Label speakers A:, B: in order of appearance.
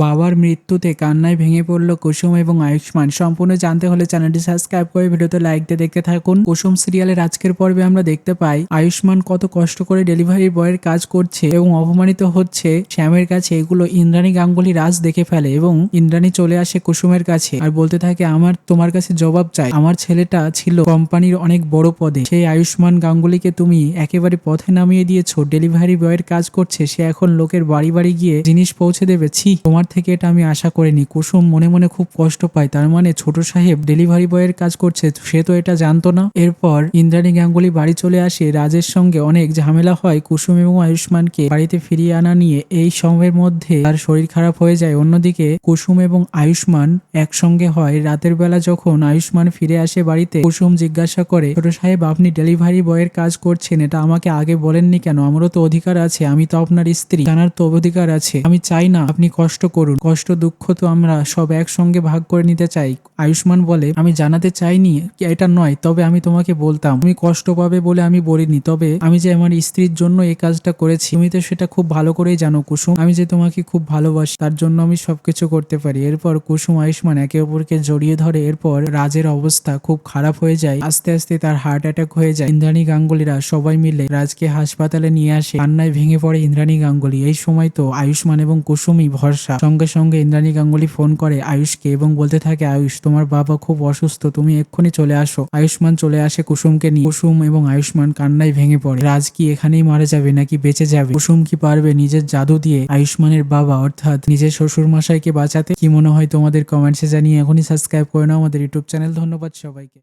A: বাবার মৃত্যুতে কান্নায় ভেঙে পড়ল কুসুম এবং আয়ুষ্মান। সম্পূর্ণ জানতে হলে চ্যানেলটি সাবস্ক্রাইব করে ভিডিওতে লাইক দিয়ে দেখতে থাকুন। কুসুম সিরিয়ালের আজকের পর্বে আমরা দেখতে পাই আয়ুষ্মান কত কষ্ট করে ডেলিভারি বয়ের কাজ করছে এবং অপমানিত হচ্ছে শ্যামের কাছে। এগুলো ইন্দ্রাণী গাঙ্গুলি রাজ দেখে ফেলে এবং ইন্দ্রাণী চলে আসে কুসুমের কাছে আর বলতে থাকে, আমার তোমার কাছে জবাব চাই। আমার ছেলেটা ছিল কোম্পানির অনেক বড় পদে, সেই আয়ুষ্মান গাঙ্গুলিকে তুমি একেবারে পথে নামিয়ে দিয়েছো। ডেলিভারি বয়ের কাজ করছে, সে এখন লোকের বাড়ি বাড়ি গিয়ে জিনিস পৌঁছে দেবে। ছি, তোমার থেকে এটা আমি আশা করিনি। কুসুম মনে মনে খুব কষ্ট পায়। তার মানে ছোট সাহেব ডেলিভারি বয়ের কাজ করছে, সে তো এটা জানতো না। এরপর ইন্দ্রাণী গাঙ্গুলি বাড়ি চলে আসে। রাজের সঙ্গে অনেক ঝামেলা হয় কুসুম এবং আয়ুষ্মানকে বাড়িতে ফিরিয়ে আনা নিয়ে। এই সময়ের মধ্যে তার শরীর খারাপ হয়ে যায়। অন্যদিকে কুসুম এবং আয়ুষ্মান একসঙ্গে হয়। রাতের বেলা যখন আয়ুষ্মান ফিরে আসে বাড়িতে, কুসুম জিজ্ঞাসা করে, ছোট সাহেব আপনি ডেলিভারি বয়ের কাজ করছেন, এটা আমাকে আগে বলেননি কেন? আমারও তো অধিকার আছে, আমি তো আপনার স্ত্রী, জানার তো অধিকার আছে। আমি চাই না আপনি কষ্ট করুন, কষ্ট দুঃখ তো আমরা সব একসঙ্গে ভাগ করে নিতে চাই। আয়ুষ্মান বলে, আমি জানাতে চাইনি এটা নয়, তবে আমি তোমাকে বলতাম, তুমি কষ্ট পাবে বলে আমি বলিনি। তবে আমি যে আমার স্ত্রীর জন্য এই কাজটা করেছি, তুমি তো সেটা খুব ভালো করেই জানো কুসুম। আমি যে তোমাকে খুব ভালোবাসি, তার জন্য আমি সবকিছু করতে পারি। এরপর কুসুম আয়ুষ্মান একে অপরকে জড়িয়ে ধরে। এরপর রাজের অবস্থা খুব খারাপ হয়ে যায়। আস্তে আস্তে তার হার্ট অ্যাটাক হয়ে যায়। ইন্দ্রাণী গাঙ্গুলিরা সবাই মিলে রাজকে হাসপাতালে নিয়ে আসে। কান্নায় ভেঙে পড়ে ইন্দ্রাণী গাঙ্গুলি। এই সময় তো আয়ুষ্মান এবং কুসুমই ভরসা। সঙ্গে সঙ্গে ইন্দ্রাণী গাঙ্গুলি ফোন করে আয়ুষকে এবং বলতে থাকে, আয়ুষ তোমার বাবা খুব অসুস্থ, তুমি এক্ষুনি চলে আসো। আয়ুষ্মান চলে আসে কুসুমকে নিয়ে। কুসুম এবং আয়ুষ্মান কান্নায় ভেঙে পড়ে। রাজ কি এখানেই মারা যাবে নাকি বেঁচে যাবে? কুসুম কি পারবে নিজের জাদু দিয়ে আয়ুষ্মানের বাবা অর্থাৎ নিজের শ্বশুর মশাইকে বাঁচাতে? কি মনে হয় তোমাদের কমেন্টসে জানিয়ে এখনই সাবস্ক্রাইব করে নাও আমাদের ইউটিউব চ্যানেল। ধন্যবাদ সবাইকে।